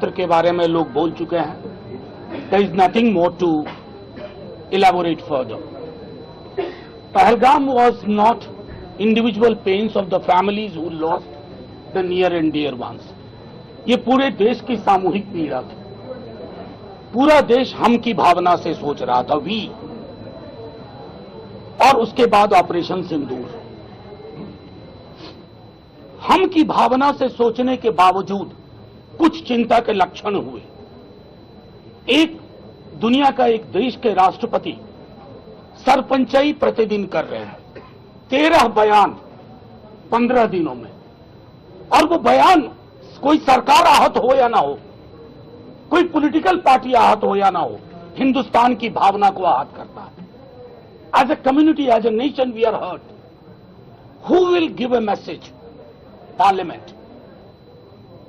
के बारे में लोग बोल चुके हैं। There is nothing more to elaborate further. Pahalgam was not individual pains of the families who lost the near and dear ones. ये पूरे देश की सामूहिक पीड़ा थी। पूरा देश हम की भावना से सोच रहा था, वी, और उसके बाद ऑपरेशन सिंदूर। हम की भावना से सोचने के बावजूद कुछ चिंता के लक्षण हुए। एक, दुनिया का एक देश के राष्ट्रपति सरपंचाई प्रतिदिन कर रहे हैं, 13 बयान 15 दिनों में, और वो बयान कोई सरकार आहत हो या ना हो, कोई पॉलिटिकल पार्टी आहत हो या ना हो, हिंदुस्तान की भावना को आहत करता है। As a community, as a nation, we are hurt. Who will give a message? Parliament.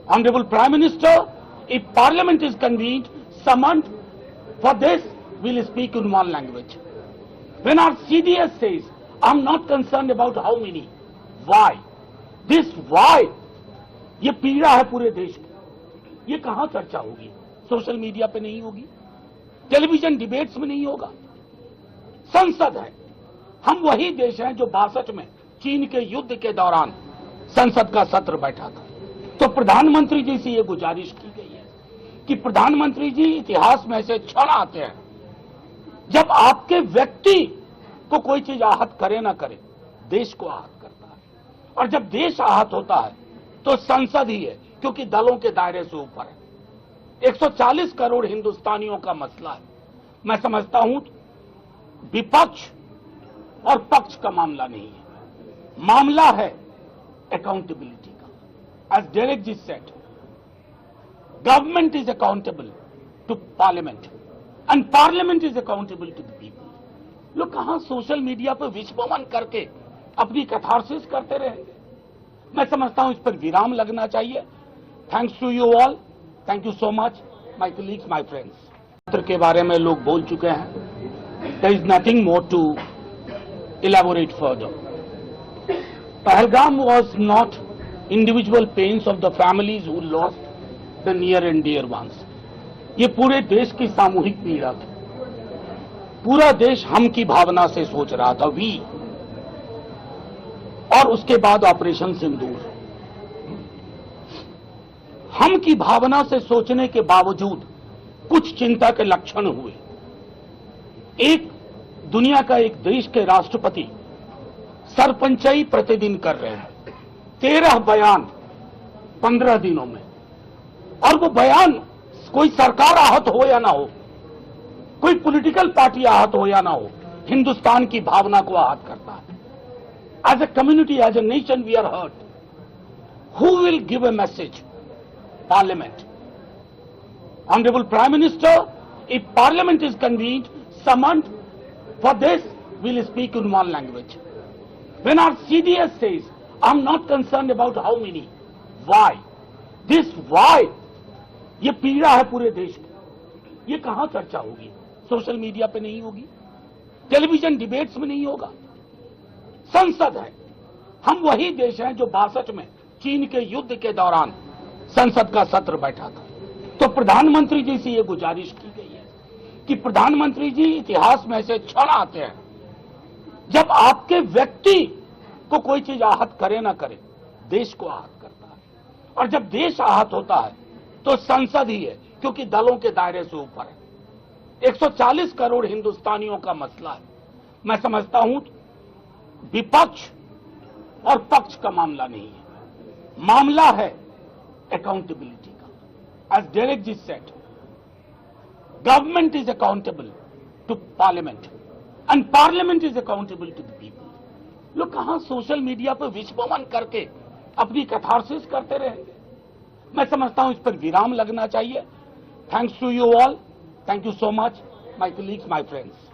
Honourable prime minister, if parliament is convened, summoned, for this we'll speak in one language. When our CDS says, I'm not concerned about how many, why? This why, ये पीड़ा है पूरे देश की। ये कहां चर्चा होगी? सोशल मीडिया पे नहीं होगी, टेलीविजन डिबेट्स में नहीं होगा। संसद है। हम वही देश हैं जो 62 में चीन के युद्ध के दौरान संसद का सत्र बैठा था। तो प्रधानमंत्री जी से ये गुजारिश की गई है कि प्रधानमंत्री जी, इतिहास में ऐसे क्षण आते हैं जब आपके व्यक्ति को कोई चीज आहत करे ना करे, देश को आहत करता है। और जब देश आहत होता है तो संसद ही है, क्योंकि दलों के दायरे से ऊपर है। 140 करोड़ हिंदुस्तानियों का मसला है। मैं समझता हूं विपक्ष और पक्ष का मामला नहीं है, मामला है अकाउंटेबिलिटी का। As Derek ji said, government is accountable to parliament and parliament is accountable to the people. लोग कहां सोशल मीडिया पर विश्वमन करके अपनी कैथारसिस करते रहेंगे? मैं समझता हूं इस पर विराम लगना चाहिए। Thanks to you all, thank you so much, my colleagues, my friends. के बारे में लोग बोल चुके हैं। There is nothing more to elaborate further. Pahalgam was not individual pains of the families who lost the near and dear ones. ये पूरे देश की सामूहिक पीड़ा थी। पूरा देश हम की भावना से सोच रहा था, वी, और उसके बाद ऑपरेशन सिंदूर। हम की भावना से सोचने के बावजूद कुछ चिंता के लक्षण हुए। एक, दुनिया का एक देश के राष्ट्रपति सरपंचाई प्रतिदिन कर रहे हैं, 13 बयान 15 दिनों में, और वो बयान कोई सरकार आहत हो या ना हो, कोई पॉलिटिकल पार्टी आहत हो या ना हो, हिंदुस्तान की भावना को आहत करता है। As a community, as a nation, we are hurt. Who will give a message? Parliament. Honourable prime minister, if parliament is convened, summoned, for this we'll speak in one language. When our CDS says, I'm not concerned about how many, why? This why, ये पीड़ा है पूरे देश की। ये कहां चर्चा होगी? सोशल मीडिया पे नहीं होगी, टेलीविजन डिबेट्स में नहीं होगा। संसद है। हम वही देश हैं जो 62 में चीन के युद्ध के दौरान संसद का सत्र बैठा था। तो प्रधानमंत्री जी से ये गुजारिश की गई है कि प्रधानमंत्री जी, इतिहास में ऐसे क्षण आते हैं जब आपके व्यक्ति को कोई चीज आहत करे ना करे, देश को आहत करता है। और जब देश आहत होता है तो संसद ही है, क्योंकि दलों के दायरे से ऊपर है। 140 करोड़ हिंदुस्तानियों का मसला है। मैं समझता हूं विपक्ष और पक्ष का मामला नहीं है, मामला है अकाउंटेबिलिटी का। As Derek ji said, government is accountable to parliament and parliament is accountable to the people. लोग कहां सोशल मीडिया पर विश्वमन करके अपनी कैथारसिस करते रहेंगे? मैं समझता हूं इस पर विराम लगना चाहिए। Thanks to you all, thank you so much, my colleagues, my friends.